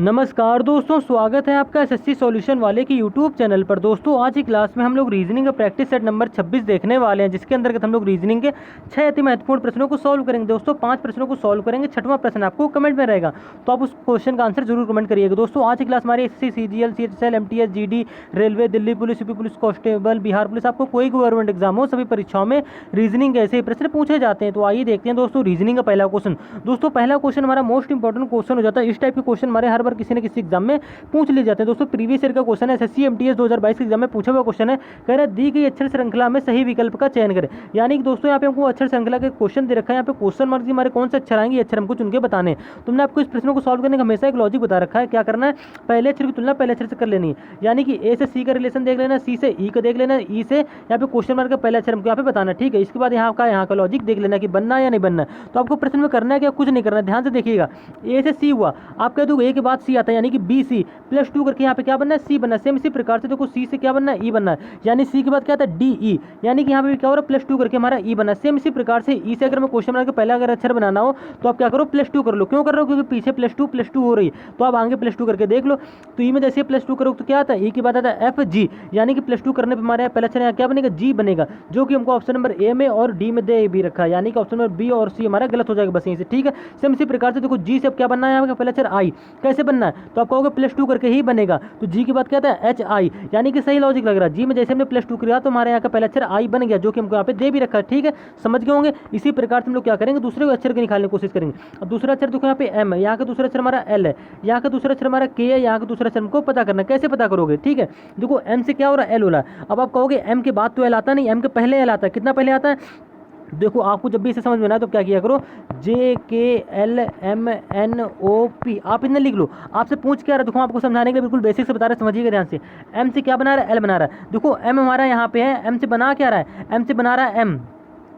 नमस्कार दोस्तों, स्वागत है आपका एसएससी सॉल्यूशन वाले की यूट्यूब चैनल पर। दोस्तों आज की क्लास में हम लोग रीजनिंग का प्रैक्टिस सेट नंबर 26 देखने वाले हैं, जिसके अंतर्गत हम लोग रीजनिंग के 6 अति महत्वपूर्ण प्रश्नों को सॉल्व करेंगे। दोस्तों 5 प्रश्नों को सॉल्व करेंगे, 6वां प्रश्न आपको कमेंट में रहेगा, तो आप उस क्वेश्चन का आंसर जरूर कमेंट करिएगा। दोस्तों आज की क्लास हमारी SSC, CGL, CHSL, MTS, GD, railway, Delhi police, UP police constable, Bihar police, आपको कोई गवर्नमेंट एग्जाम हो, सभी परीक्षाओं में रीजनिंग के ऐसे ही प्रश्न पूछे जाते हैं। तो आइए देखते हैं दोस्तों रीजनिंग का पहला क्वेश्चन। दोस्तों पहला क्वेश्चन हमारा मोस्ट इंपॉर्टेंट क्वेश्चन हो जाता है। इस टाइप के क्वेश्चन हमारे हर बार किसी न किसी एग्जाम में पूछ लिए जाते हैं। दोस्तों प्रीवियस ईयर का क्वेश्चन है, एसएससी एमटीएस 2022 के एग्जाम में पूछा हुआ क्वेश्चन है। कह रहा है दी गई अक्षर श्रृंखला में सही विकल्प का चयन करें। यानी कि दोस्तों यहाँ पे हमको अक्षर श्रृंखला के क्वेश्चन दे रखा है, यहाँ पे क्वेश्चन मार्क जी हमारे कौन से अक्षर आएंगे, अक्षर हमको चुन के बताने। तुमने आपको इस प्रश्न को सॉल्व करने का हमेशा एक लॉजिक बता रखा है। क्या करना है, पहले अक्षर की तुलना पहले अक्षर से कर लेनी है। यानी कि ए से सी का रिलेशन देख लेना, सी से ई का देख लेना, ई से यहाँ पे क्वेश्चन मार्क का पहला अक्षर हमको यहाँ पे बताना। ठीक है, इसके बाद यहाँ का लॉजिक देख लेना कि बनना है या नहीं बनना है। तो आपको प्रश्न में करना है क्या, कुछ नहीं करना है। ध्यान से देखिएगा, ए से सी हुआ, आप कह दो ए के बाद सी आता है, यानी कि बी सी प्लस 2 करके यहाँ पे क्या बनना है, सी बनना है। सेम इसी प्रकार से देखो सी से क्या बनना है, ई बनना है, यानी सी के बाद क्या आता है, डी ई, यानी कि यहाँ पे भी क्या हो रहा है, प्लस 2 करके हमारा ई बना है। सेम इसी प्रकार से ई से अगर मैं क्वेश्चन मार्क का पहला अगर अक्षर बनाना हो तो आप क्या करो, प्लस 2 कर लो। क्यों कर रहे हो, क्योंकि पीछे प्लस टू हो रही है, तो आप आगे प्लस 2 करके देख लो। तो ई में जैसे प्लस 2 करो तो क्या आता है, ई के बाद आता है एफ जी, यानी कि प्लस 2 करने पर हमारे पहला अक्षर यहाँ क्या बनेगा, जी बनेगा, जो कि हमको ऑप्शन नंबर ए में और डी में दे भी रखा है, यानी कि ऑप्शन नंबर बी और सी हमारा गलत हो जाएगा बस यहीं से। ठीक है, सेम इसी प्रकार से देखो जी से अब क्या बनना है, यहाँ पहला अक्षर आई, कैसे बनना है, तो आप कहोगे प्लस 2 करके ही बनेगा। तो जी के बाद क्या आता है एच आई, यानी कि सही लॉजिक लग रहा है। जी में जैसे हमने प्लस 2 किया तो हमारे यहाँ का पहला अक्षर आई बन गया, जो कि हमको यहाँ पे दे भी रखा है। ठीक है, समझ गए होंगे। इसी प्रकार से हम लोग क्या करेंगे, दूसरे अक्षर को निकालने की कोशिश करेंगे। अब दूसरा अक्षर देखो यहाँ पे एम है, यहाँ का दूसरा अक्षर हमारा एल है, यहाँ का दूसरा अक्षर हमारा के है, यहाँ का दूसरा अक्षर हमको पता करना है। कैसे पता करोगे, ठीक है, देखो एम से क्या हो रहा है, एल हो रहा है। अब आप कहोगे एम के बाद तो एल आता नहीं, एम के पहले एल आता है। कितना पहले आता है, देखो आपको जब भी इसे समझ में ना तो क्या किया करो, J K L M N O P आप इन्हें लिख लो। आपसे पूछ क्या रहा है, देखो आपको समझाने के लिए बिल्कुल बेसिक से बता रहे हैं, समझिएगा ध्यान से। एम से क्या बना रहा है, एल बना रहा है। देखो एम हमारा यहाँ पे है, एम से बना क्या रहा है, एम से बना रहा है एम,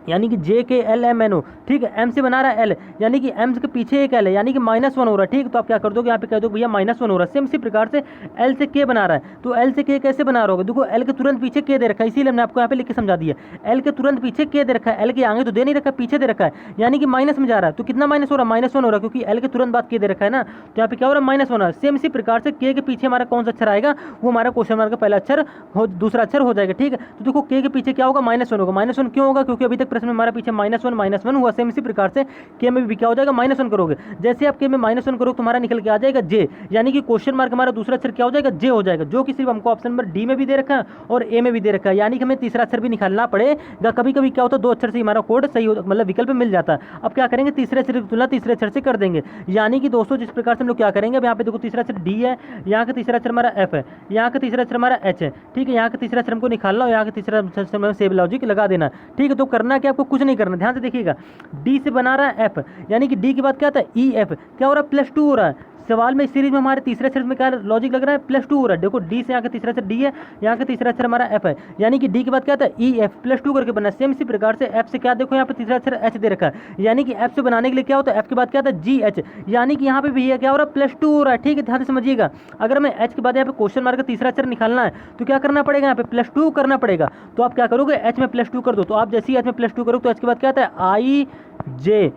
यानी कि जे के एल एम एन ओ। ठीक है, एम से बना रहा है एल, यानी कि एम के पीछे एक एल है, यानी कि -1 हो रहा है। ठीक, तो आप क्या कर दोगे, यहाँ पे कह दो भैया -1 हो रहा है। सेम इसी प्रकार से एल से के बना रहा है, तो एल से के कैसे बना रहा होगा, देखो एल के तुरंत पीछे के दे रखा है, इसीलिए हमने आपको यहाँ पे लिख के समझा दिया। एल के तुरंत पीछे के दे रखा है, एल के आगे तो दे नहीं रखा, पीछे दे रखा है, यानी कि माइनस में जा रहा है। तो कितना माइनस हो रहा है, -1 हो रहा है, क्योंकि एल के तुरंत बाद के दे रखा है ना, तो यहाँ पे क्या हो रहा है, -1 हो रहा है। सेम इसी प्रकार से के पीछे हमारा कौन सा अक्षर आएगा, वो हमारा क्वेश्चन मार्क का पहला अक्षर दूसरा अक्षर हो जाएगा। ठीक है, तो देखो के पीछे क्या होगा, -1 होगा। -1 क्यों होगा, क्योंकि अभी तक प्रश्न में हमारा पीछे -1 हुआ। सेम इसी प्रकार से के में भी क्या हो जाएगा, -1 करोगे। जैसे आप के में -1 करोगे तुम्हारा निकल के आ जाएगा जे, यानी कि क्वेश्चन मार्क हमारा दूसरा अक्षर क्या हो जाएगा, जे हो जाएगा, जो कि सिर्फ हमको ऑप्शन नंबर डी में भी दे रखा है और ए में भी दे रखा है, यानी कि हमें तीसरा अक्षर भी निकालना पड़ेगा। कभी कभी क्या होता है, 2 अक्षर से हमारा कोड सही हो, मतलब विकल्प मिल जाता है। अब क्या करेंगे, तीसरे अक्षर की तुलना तीसरे अक्षर से कर देंगे। यानी कि दोस्तों जिस प्रकार से हम लोग क्या करेंगे, अब यहाँ पे देखो तीसरा अक्षर डी है, यहाँ का तीसरा अक्षर हमारा एफ है, यहाँ का तीसरा अक्षर हमारा एच है। ठीक है, यहाँ का तीसरा अक्षर हमको निकालना और यहाँ का तीसरा अक्षर सेव लॉजिक लगा देना। ठीक है, तो करना क्या, आपको कुछ नहीं करना, ध्यान से देखिएगा। डी से बना रहा है एफ, यानी कि डी के बाद क्या आता है ई एफ, क्या हो रहा है, +2 हो रहा है। सवाल में इस सीरीज में हमारे तीसरे अक्षर में क्या लॉजिक लग रहा है, +2 हो रहा है। देखो डी से यहाँ का तीसरा अक्षर डी है, यहाँ का तीसरा अक्षर हमारा एफ है, यानी कि डी के बाद क्या आता है ई एफ, +2 करके बना है। सेम इसी प्रकार से एफ से क्या, देखो यहाँ पे तीसरा अक्षर एच दे रखा है, यानी कि एफ से बनाने के लिए क्या होता है, एफ के बाद क्या आता है जी एच, यानी कि यहाँ पे भी क्या हो रहा है, +2 हो रहा है। ठीक है, ध्यान से समझिएगा। अगर हमें एच के बाद यहाँ पे क्वेश्चन मार्क का तीसरा अक्षर निकालना है तो क्या करना पड़ेगा, यहाँ पे +2 करना पड़ेगा। तो आप क्या करोगे, एच में +2 कर दो। तो आप जैसे ही एच में +2 करोगे तो एच के बाद क्या आता है आई जे,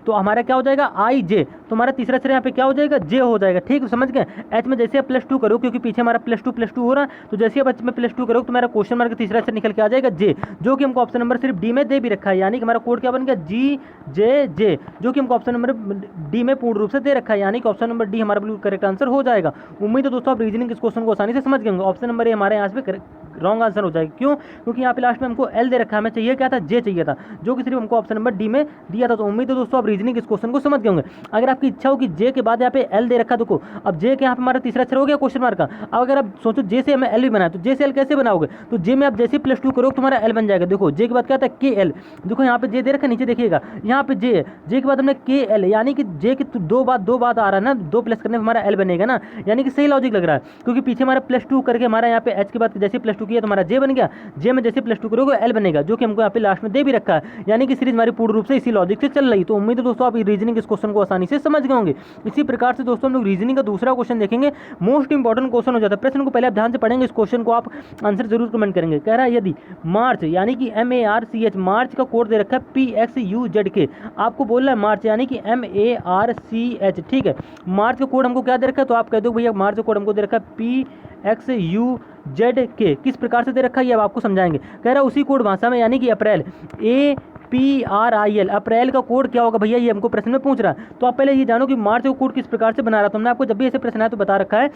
तो हमारा क्या हो जाएगा आई जे, तो हमारा तीसरा अक्षर यहाँ पे क्या हो जाएगा, जे हो जाएगा। ठीक है, समझ गए। एच में जैसे आप +2 करो, क्योंकि पीछे हमारा +2 हो रहा है, तो जैसे आप एच में +2 करो तो हमारा क्वेश्चन मार्क तीसरा अक्षर निकल के आ जाएगा जे, जो कि हमको ऑप्शन नंबर सिर्फ डी में दे भी रखा है, यानी कि हमारा कोड क्या बन गया, जी जे जे, जो कि हमको ऑप्शन नंबर डी में पूर्ण रूप से दे रखा है, यानी कि ऑप्शन नंबर डी हमारा बिल्कुल करेक्ट आंसर हो जाएगा। उम्मीद है दोस्तों आप रीजनिंग इस क्वेश्चन को आसानी से समझ गए होंगे। ऑप्शन नंबर ए हमारे यहाँ पे रॉन्ग आंसर हो जाएगा। क्यों, क्योंकि यहाँ पे लास्ट में हमको एल दे रखा है, हमें चाहिए क्या था, जे चाहिए था, जो कि सिर्फ हमको ऑप्शन नंबर डी में दिया था। तो उम्मीद है दोस्तों आप रीजनिंग इस क्वेश्चन को समझ गए होंगे। अगर आपकी इच्छा हो कि जे के बाद यहाँ पे एल दे रखा, देखो अब जे के यहाँ पे हमारा तीसरा अक्षर हो गया क्वेश्चन मार्क का। अब अगर आप सोचो जे से हमें एल भी बनाया, तो जे से एल कैसे बनाओगे, तो जे में आप जैसे +2 करोगे तुम्हारा एल बन जाएगा। देखो जे के बाद क्या था, के एल, देखो यहाँ पे जे दे रखा, नीचे देखिएगा यहाँ पे जे है, जे के बाद हमने के एल, यानी कि जे के दो बात आ रहा है ना, 2 प्लस करने में हमारा एल बनेगा ना, यानी कि सही लॉजिक लग रहा है। क्योंकि पीछे हमारा +2 करके हमारा यहाँ पे एच के बाद जैसे +2 किया तो हमारा जे बन गया, जे में जैसे +2 करोगे एल बनेगा, जो कि हमको यहाँ पे लास्ट में दे भी रखा है, यानी कि सीरीज हमारी पूर्ण रूप से इसी लॉजिक से चल रही। तो उम्मीद है दोस्तों आप रीजनिंग इस क्वेश्चन को आसानी से समझ गए होंगे। इसी प्रकार से दोस्तों हम लोग रीजनिंग का दूसरा क्वेश्चन देखेंगे, मोस्ट इंपॉर्टेंट क्वेश्चन हो जाता है। प्रश्न को पहले आप ध्यान से पढ़ेंगे, इस क्वेश्चन को आप आंसर जरूर कमेंट करेंगे। कह रहा है यदि मार्च यानी कि MARCH मार्च का कोड दे रखा है PXUZK, आपको बोल रहा है मार्च यानी कि MARCH, ठीक है। मार्च का कोड हमको क्या दे रखा है, तो आप कह दो भैया मार्च का कोड हमको दे रखा है PXUZK। किस प्रकार से दे रखा है ये अब आपको समझाएंगे। कह रहा है उसी कोड भाषा में यानी कि अप्रैल APRIL, अप्रैल का कोड क्या होगा भैया, ये हमको प्रश्न में पूछ रहा है। तो आप पहले ये जानो कि मार्च का कोड किस प्रकार से बना रहा था। हमने आपको जब भी ऐसे प्रश्न आया तो बता रखा है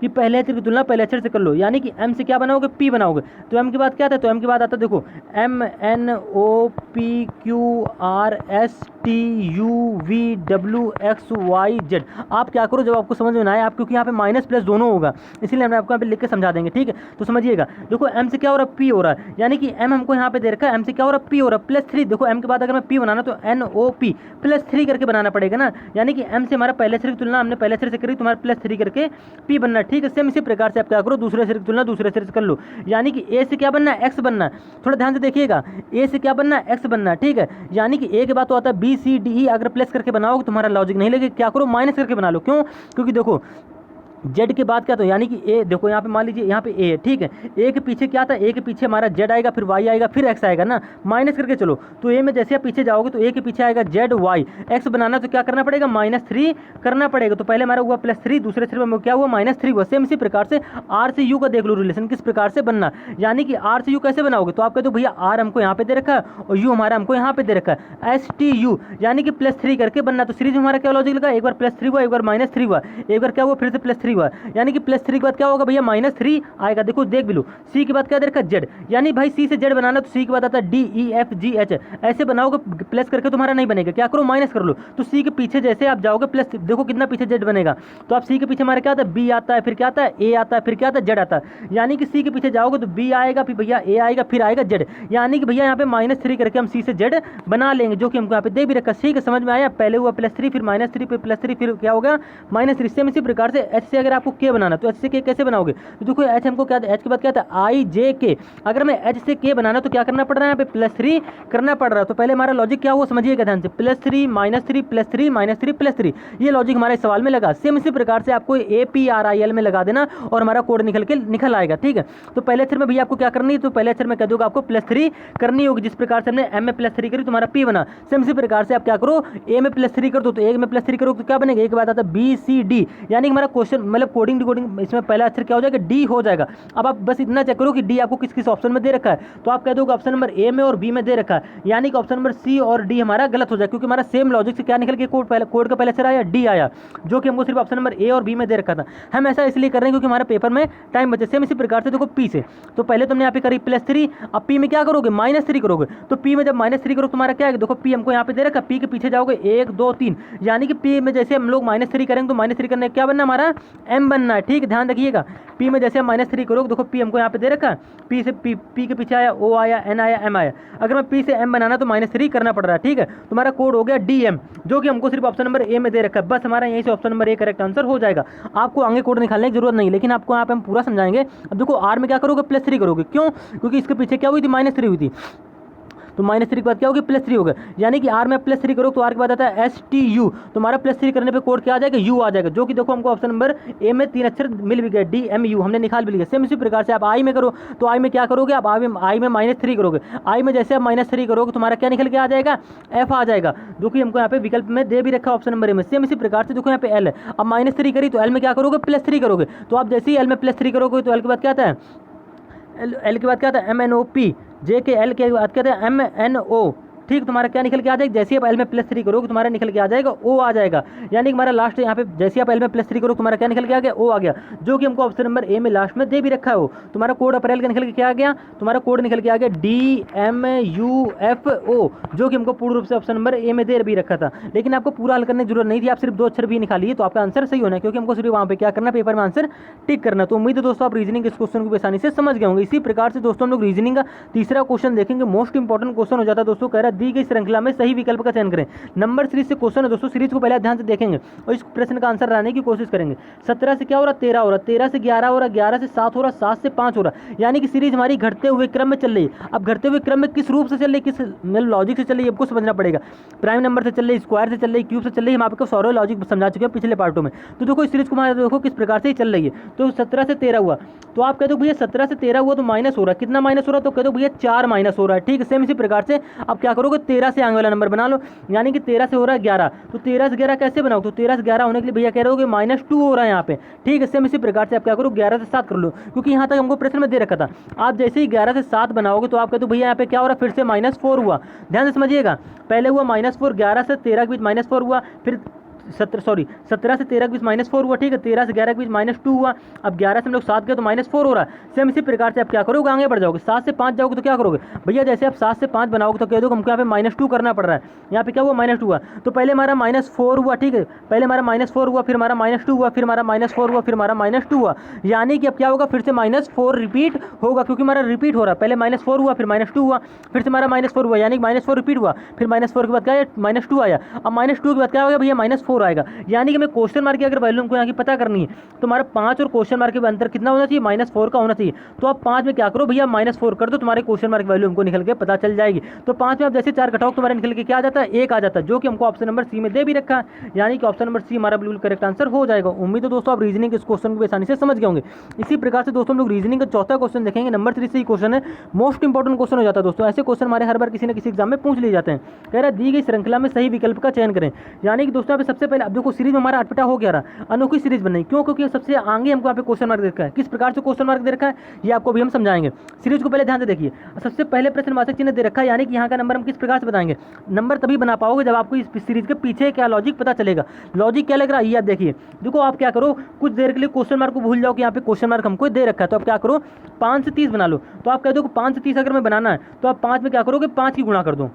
कि पहले अक्षर की तुलना पहले अक्षर से कर लो, यानी कि M से क्या बनाओगे, P बनाओगे। तो M के बाद क्या आता है, तो M के बाद आता है देखो MNOPQRSTUVWXYZ। आप क्या करो, जब आपको समझ में ना आए, आप क्योंकि यहाँ पे माइनस प्लस दोनों होगा, इसलिए हमने आपको यहाँ पे लिख के समझा देंगे, ठीक है। तो समझिएगा, देखो M से क्या हो रहा है, P हो रहा है, यानी कि M हमको यहाँ पे दे रखा है, M से क्या हो रहा है, P हो रहा है, +3। देखो M के बाद अगर मैं P बनाना तो NOP +3 करके बनाना पड़ेगा ना, यानी कि M से हमारा पहले अक्षर की तुलना हमने पहले अक्षर से करी, तुम्हारा +3 करके P बनना, ठीक है। सेम इसी प्रकार से आप क्या करो, दूसरे अक्षर की तुलना दूसरे अक्षर से कर लो, यानी कि A से क्या बनना है, X बनना है। थोड़ा ध्यान से देखिएगा, A से क्या बनना है, X बनना है, ठीक है। यानी कि A के बाद तो आता है BCDE, अगर प्लस करके बनाओगे तुम्हारा लॉजिक नहीं लगेगा, क्या करो माइनस करके बना लो। क्यों, क्योंकि देखो जेड के बाद क्या, तो यानी कि ए, देखो यहाँ पे मान लीजिए यहाँ पे ए है, ठीक है। ए के पीछे क्या था, ए के पीछे हमारा जेड आएगा, फिर वाई आएगा, फिर एक्स आएगा ना, माइनस करके चलो। तो ए में जैसे आप पीछे जाओगे तो ए के पीछे आएगा जेड वाई, एक्स बनाना तो क्या करना पड़ेगा, -3 करना पड़ेगा। तो पहले हमारा हुआ +3, दूसरे सिर में क्या हुआ, -3 हुआ। सेम इसी प्रकार से आर से यू का देख लो रिलेशन किस प्रकार से बनना, यानी कि आर से यू कैसे बनाओगे, तो आप कहते हो भैया आर हमको यहाँ पे दे रखा है और यू हमारा हमको यहाँ पे दे रखा है, STU यानी कि +3 करके बनना। तो सीरीज में हमारा क्या लॉजिक लगा, एक बार +3 हुआ, एक बार -3 हुआ, एक बार क्या हुआ, फिर से +3 हुआ, यानी कि +3 के बाद क्या होगा भैया, -3 आएगा। देखो देख भी लो, सी के बाद क्या दे रखा है, जेड, यानी भाई सी से जेड बनाना तो सी के बाद आता है DEFGH, ऐसे बनाओगे प्लस करके तुम्हारा नहीं बनेगा, क्या करो माइनस कर लो। तो सी के पीछे जैसे आप जाओगे प्लस, देखो कितना पीछे जेड बनेगा, तो आप सी के पीछे हमारा क्या आता है, बी आता है, फिर क्या आता है, ए आता है, फिर क्या आता है, जेड आता है। यानी कि सी के पीछे जाओगे तो बी आएगा, फिर भैया ए आएगा, फिर आएगा जेड, यानी कि भैया यहाँ पे -3 करके हम सी से जेड बना लेंगे, जो कि हमको यहाँ पे दे भी रखा। सी के समझ में आया, पहले हुआ +3, फिर -3, फिर +3, फिर क्या होगा -3। सेम इसी प्रकार से एच से अगर आपको के बनाना तो एच से के कैसे बनाओगे, तो देखो एच हमको क्या, एच के बाद क्या था, IJK। अगर मैं एच से के बनाना तो क्या करना पड़ रहा है, यहाँ पे +3 करना पड़ रहा है। तो पहले हमारा लॉजिक क्या हुआ समझिएगा ध्यान से, +3 -3 +3 -3 +3, ये लॉजिक हमारे सवाल में लगा। सेम इसी प्रकार से आपको APRIL में लगा देना और हमारा कोड निकल आएगा, ठीक है। तो पहले अक्षर में भैया आपको क्या करनी है, तो पहले अक्षर में कह दूंगा आपको +3 करनी होगी, जिस प्रकार से हमने M में +3 करी तुम्हारा P बना। सेम इसी प्रकार से आप क्या करो, A में +3 कर दो, तो A में +3 करो तो क्या बनेगा, एक बात आता है BCD, यानी हमारा क्वेश्चन मतलब कोडिंग डिकोडिंग इसमें पहला अक्षर क्या हो जाएगा, डी हो जाएगा। अब आप बस इतना चेक करो कि डी आपको किस किस ऑप्शन में दे रखा है, तो आप कह दोगे ऑप्शन नंबर ए में और बी में दे रखा है, यानी कि ऑप्शन नंबर सी और डी हमारा गलत हो जाए, क्योंकि हमारा सेम लॉजिक से क्या निकल के कोड का पहले अक्षर आया, डी आया, जो कि हमको सिर्फ ऑप्शन नंबर ए और बी में दे रखा था। हम ऐसा इसलिए कर रहे हैं क्योंकि हमारे पेपर में टाइम बचे। सेम इसी प्रकार से देखो पी से, तो पहले तुमने यहाँ पे करी +3, अब पी में क्या करोगे, -3 करोगे। तो पी में जब -3 करो तुम्हारा क्या है, देखो पी हमको यहाँ पे दे रखा, पी के पीछे जाओगे 1 2 3, यानी कि पी में जैसे हम लोग -3 करेंगे तो -3 करने क्या बनना, हमारा M बनना है, ठीक, ध्यान रखिएगा। पी में जैसे हम -3 करोगे, देखो पी हमको यहाँ पे दे रखा, पी से पी के पीछे आया O आया, N आया, M आया। अगर मैं पी से M बनाना तो -3 करना पड़ रहा है, ठीक है। तुम्हारा कोड हो गया DM, जो कि हमको सिर्फ ऑप्शन नंबर ए में दे रखा है। बस हमारा यहीं से option number A correct answer हो जाएगा, आपको आगे कोड निकालने की जरूरत नहीं, लेकिन आपको यहाँ पे हम पूरा समझाएंगे। अब देखो आर में क्या करोगे, +3 करोगे, क्यों, क्योंकि इसके पीछे क्या हुई थी, -3 हुई थी, तो -3 के बाद क्या होगी, +3 होगा, यानी कि आर में +3 करो तो आर के बाद आता है STU, तो हमारा +3 करने पे कोड क्या आ जाएगा, U आ जाएगा, जो कि देखो हमको ऑप्शन नंबर ए में 3 अक्षर मिल भी गए, DMU हमने निकाल भी लिया। सेम इसी प्रकार से आप आई में करो, तो आई में क्या करोगे, आप आई में -3 करोगे, आई में जैसे आप -3 करोगे तुम्हारा क्या निकल के आ जाएगा, F आ जाएगा, जो कि हमको यहाँ पे विकल्प में दे भी रखा ऑप्शन नंबर ए में। सेम इसी प्रकार से देखो यहाँ पे L है, अब -3 करी तो L में क्या करोगे, +3 करोगे, तो आप जैसे ही L में +3 करोगे तो L के बाद क्या आता है, L के बाद क्या आता है, MNOP, J के L के बाद क्या आता है, MNO, ठीक, तुम्हारा क्या निकल के आ जाएगा, जैसे आप L में +3 करोगे तुम्हारा निकल के आ जाएगा O आ जाएगा, यानी कि हमारा लास्ट यहाँ पे जैसे आप L में +3 करोगे तुम्हारा क्या निकल के आ गया, O आ गया, जो कि हमको ऑप्शन नंबर ए में लास्ट में दे भी रखा है। वो तुम्हारा कोड अप्रैल का निकल के क्या आ गया, तुम्हारा कोड निकल के आ गया DMUFO, जो कि हमको पूर्ण रूप से ऑप्शन नंबर ए में दे भी रखा था। लेकिन आपको पूरा हल करने की जरूरत नहीं थी, आप सिर्फ 2 अक्षर भी निकालिए तो आपका आंसर सही होना है, क्योंकि हमको सिर्फ वहाँ पे क्या करना, पेपर में आंसर टिक करना। तो उम्मीद है दोस्तों आप रीजनिंग इस क्वेश्चन को आसानी से समझ गए होंगे। इसी प्रकार से दोस्तों हम लोग रीजनिंग का तीसरा क्वेश्चन देखेंगे, मोस्ट इंपॉर्टेंट क्वेश्चन हो जाता है दोस्तों। कह रहा है दी गई श्रृंखला में सही विकल्प का चयन करें। नंबर सीरीज से क्वेश्चन है दोस्तों, सीरीज को पहले ध्यान से देखेंगे और इस प्रश्न का आंसर लाने की कोशिश करेंगे। 17 से क्या हो रहा, 13 हो रहा, 13 से 11 हो रहा, 11 से 7 हो रहा, 7 से 5 हो रहा, यानी कि सीरीज हमारी घटते हुए क्रम में चल रही है। अब घटते हुए क्रम में किस रूप से चल रही है, किस लॉजिक से चल रही है, आपको समझना पड़ेगा। प्राइम नंबर से चल रही है, स्क्वायर से चल रही है, क्यूब से चल रही है, हम आपको सारे लॉजिक समझा चुके हैं पिछले पार्टों में। तो देखो इस सीरीज को हमारे देखो किस प्रकार से ही चल रही है। तो 17 से 13 हुआ, तो आप कह दो भैया 17 से 13 हुआ तो माइनस हो रहा है, कितना माइनस हो रहा है, तो कह दो भैया 4 माइनस हो रहा है। ठीक है, सेम इसी प्रकार से अब क्या करोगे, 13 से आगे वाला नंबर बना लो, यानी कि 13 से हो रहा है 11, तो 13 से 11 कैसे बनाओ, तो 13 से 11 होने के लिए भैया कह रहे हो -2 हो रहा है यहाँ पे। ठीक है, सेम इसी प्रकार से आप क्या करो 11 से 7 कर लो, क्योंकि यहाँ तक हमको प्रश्न में दे रखा था। आप जैसे ही 11 से 7 बनाओगे तो आप कहते हो भैया यहाँ पे क्या हो रहा है, फिर से -4 हुआ। ध्यान से समझिएगा, पहले हुआ -4, 11 से 13 के बीच -4 हुआ, फिर 17 से 13 के बीच -4 हुआ। ठीक है, 13 से 11 के बीच -2 हुआ, अब 11 से हम लोग 7 गए तो -4 हो रहा है। सेम इसी प्रकार से आप क्या करोगे, आगे बढ़ जाओगे, 7 से 5 जाओगे तो क्या करोगे भैया, जैसे आप 7 से 5 बनाओगे तो कह दो हमको यहाँ पे -2 करना पड़ रहा है। यहाँ पे क्या हुआ, -2 हुआ, तो पहले हमारा -4 हुआ। ठीक है, पहले हमारा -4 हुआ, फिर हमारा -2 हुआ, फिर हमारा -4 हुआ, फिर हमारा -2 हुआ, यानी कि अब क्या होगा, फिर से -4 रिपीट होगा, क्योंकि हमारा रिपीट हो रहा है। पहले -4 हुआ, फिर -2 हुआ, फिर से हमारा -4 हुआ, यानी -4 रिपीट हुआ, फिर -4 के बाद क्या है, -2 आया, अब -2 के बाद क्या होगा भैया, -4 आएगा। यानी कि मैं क्वेश्चन मार्क की अगर वैल्यू हमको यहाँ की पता करनी है तो हमारा 5 और क्वेश्चन मार्क के अंतर कितना होना चाहिए, -4 का होना चाहिए। तो आप 5 में क्या करो भैया, -4 कर दो, तुम्हारे क्वेश्चन मार्क की वैल्यू हमको निकल के पता चल जाएगी। तो 5 में आप जैसे 4 घटाओ तुम्हारा निकल के क्या आ जाता है, 1 आ जाता है, जो कि हमको ऑप्शन नंबर सी में दे भी रखा है, यानी कि ऑप्शन नंबर सी हमारा बिल्कुल करेक्ट आंसर हो जाएगा। उम्मीद है दोस्तों आप रीजनिंग इस क्वेश्चन को आसानी से समझ गए होंगे। इसी प्रकार से दोस्तों हम लोग रीजनिंग का चौथा क्वेश्चन देखेंगे। नंबर 3 से ही क्वेश्चन है, मोस्ट इंपॉर्टेंट क्वेश्चन हो जाता है दोस्तों। ऐसे क्वेश्चन हमारे हर बार किसी न किसी एग्जाम में पूछ लिए जाते हैं। कह रहा है दी गई श्रृंखला में सही विकल्प का चयन करें, यानी कि दोस्तों सबसे पहले अब देखो सीरीज में हमारा अटपटा हो गया रहा, अनोखी सीरीज बनाई, क्यों, क्योंकि सबसे आगे हमको यहाँ पे क्वेश्चन मार्क दे रखा है। किस प्रकार से क्वेश्चन मार्क दे रखा है ये आपको भी हम समझाएंगे। सीरीज को पहले ध्यान से देखिए, सबसे पहले प्रश्नवाचक चिन्ह दे रखा है, यानी कि यहाँ का नंबर हम किस प्रकार से बताएंगे। नंबर तभी बना पाओगे जब आपको इस सीरीज के पीछे क्या लॉजिक पता चलेगा। लॉजिक क्या लग रहा है ये आप देखिए। देखो आप क्या करो, कुछ देर के लिए क्वेश्चन मार्क को भूल जाओ कि यहाँ पे क्वेश्चन मार्क हमको दे रखा है, तो आप क्या करो 5 से 30 बना लो। तो आप कह दो 5 से 30 अगर मैं बनाना है तो आप 5 में क्या करोगे, 5 की गुणा कर दो।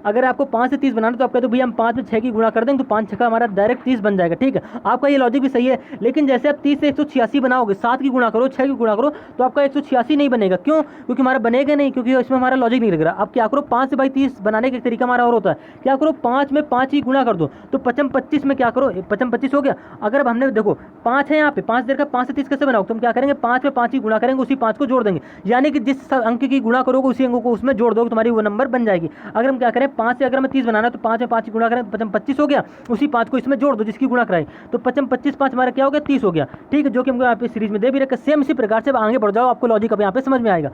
अगर आपको 5 से 30 बनाना तो आप कहते हो भैया हम 5 में 6 की गुणा कर देंगे तो 5 6 हमारा डायरेक्ट 30 बन जाएगा। ठीक है, आपका ये लॉजिक भी सही है, लेकिन जैसे आप 30 से 186 बनाओगे, 7 की गुणा करो, 6 की गुणा करो, तो आपका 186 नहीं बनेगा। क्यों, क्योंकि हमारा बनेगा नहीं, क्योंकि इसमें हमारा लॉजिक नहीं लग रहा। अब क्या करो 5 से भाई 30 बनाने का एक तरीका हमारा और होता है, क्या करो 5 में 5 की गुणा कर दो, तो 55 25 में क्या करो, 55 25 हो गया। अगर अब हमने देखो 5 है यहाँ पे, 5 देर का 5 से 30 कैसे बनाओ, तो हम क्या करेंगे 5 में 5 की गुणा करेंगे, उसी 5 को जोड़ देंगे, यानी कि जिस अंक की गुणा करोगे उसी अंक को उसमें जोड़ दोगे, तुम्हारी वो नंबर बन जाएगी। अगर हम क्या करें 5 से अगर मैं 30 बनाना तो 5 में 5 की गुणा करें, 55 25 हो गया, उसी 5 को इसमें जोड़ दो जिसकी गुणा कराई, तो 55 25 5 हमारा क्या हो गया 30 हो गया। ठीक है, जो कि हमको यहाँ पे सीरीज में दे भी रखा। सेम इसी प्रकार से आगे बढ़ जाओ, आपको लॉजिक अब यहाँ पे समझ में आएगा।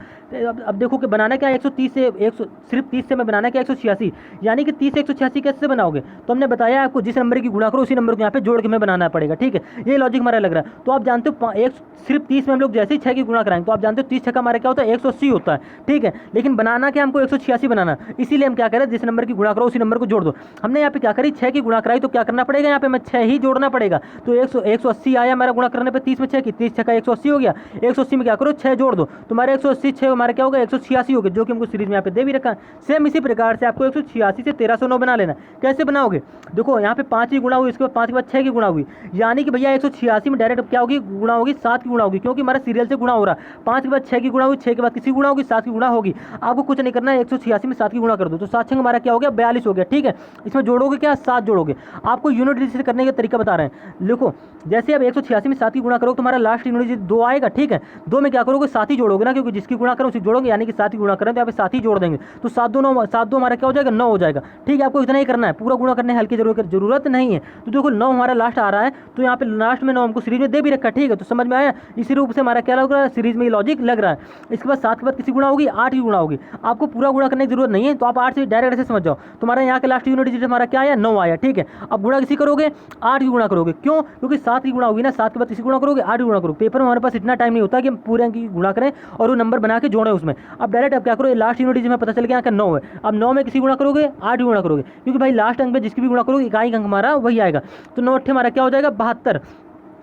अब देखो कि बनाना क्या 130 से 100 सिर्फ 30 से मैं बनाना क्या 186, यानी कि 30 से 186 कैसे बनाओगे, तो हमने बताया आपको जिस नंबर की गुणा करो उसी नंबर को यहाँ पे जोड़ के हमें बनाना पड़ेगा। ठीक है, ये लॉजिक हमारा लग रहा है। तो आप जानते हो सिर्फ 30 में हम लोग जैसे ही 6 की गुणा कराएंगे तो आप जानते हो 30 6 हमारा क्या होता है 180 होता है। ठीक है, लेकिन बनाना क्या हमको 186 बनाना, इसीलिए हम क्या करें जिस नंबर की गुणा करो उसी नंबर को जोड़ दो। हमने यहाँ पे क्या करी 6 की गुणा कराई तो क्या करना पड़ेगा, यहाँ पे मैं 6 ही जोड़ना पड़ेगा, तो 180 आया हमारा गुणा करने पे 30 में 6 की, 30 6 का 180 हो गया। 180 में क्या करो 6 जोड़ दो, तुम्हारे 180 6 हमारा क्या होगा 186 हो गया, जो कि हमको सीरीज में यहाँ पे दे भी रखा है। सेम इसी प्रकार से आपको 186 से 1309 बना लेना। कैसे बनाओगे, देखो यहाँ पे 5 की गुणा हुई, इसके बाद 5 के बाद 6 की गुणा हुई, यानी कि भैया 186 में डायरेक्ट क्या होगी गुणा होगी 7 की गुणा होगी, क्योंकि हमारा सीरियल से गुणा हो रहा है। 5 के बाद 6 की गुणा हुई, 6 के बाद किसी गुणा होगी 7 की गुणा होगी। आपको कुछ नहीं करना है, 186 में 7 की गुणा कर दो, तो 7 6 हमारा क्या हो गया 42 हो गया। ठीक है, इसमें जोड़ोगे क्या 7 जोड़ोगे। आपको यूनिट डिजिट करने का तरीका बता रहे हैं। देखो जैसे अब 186 में 7 की गुणा करोगे तुम्हारा लास्ट यूनिट डिजिट 2 आएगा। ठीक है, 2 में क्या करोगे 7 ही जोड़ोगे ना, क्योंकि जिसकी गुणा करो उसी जोड़ोगे, यानी कि 7 की गुणा करें तो यहाँ पे 7 ही जोड़ देंगे, तो 7 2 9 7 2 हमारा क्या हो जाएगा 9 हो जाएगा। ठीक है, आपको इतना ही करना है, पूरा गुणा करने हल्की जरूरत नहीं है। तो देखो 9 हमारा लास्ट आ रहा है, तो यहाँ पे लास्ट में 9 हमको सीरीज में दे भी रखा है। ठीक है, तो समझ में आया, इसी रूप से हमारा क्या लग रहा है सीरीज में लॉजिक लग रहा है। इसके बाद 7 के बाद किसी गुणा होगी 8 की गुणा होगी, आपको पूरा गुणा करने की जरूरत नहीं है, तो आप 8 से डायरेक्ट ऐसे समझ जाओ, तुम्हारा यहाँ के लास्ट यूनिट डिजिट हमारा क्या आया 9 आया। ठीक है, अब गुणा किसी करोगे 8 की गुणा करोगे, क्यों, क्योंकि 7 की गुणा होगी ना, 7 के बाद किसी गुणा करोगे 8 की गुणा करोगे। पेपर में हमारे पास इतना टाइम नहीं होता कि हम पूरे अंक की गुणा करें और वो नंबर बना के जोड़ें उसमें। अब डायरेक्ट अब क्या करो, लास्ट यूनिट डिजिट में पता चल गया यहाँ का 9 है, अब 9 में किसी गुणा करोगे 8 की गुणा करोगे, क्योंकि भाई लास्ट अंक में जिसकी भी गुणा करोगे इकाई अंक हमारा वही आएगा, तो 9 8 हमारा क्या हो जाएगा 72।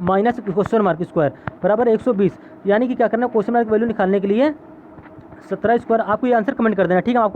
माइनस क्वेश्चन मार्क स्क्वायर बराबर 120, यानी कि क्या करना है, क्वेश्चन मार्क की वैल्यू निकालने के लिए 17 स्क्वायर। आपको ये आंसर कमेंट कर देना, ठीक है। आपको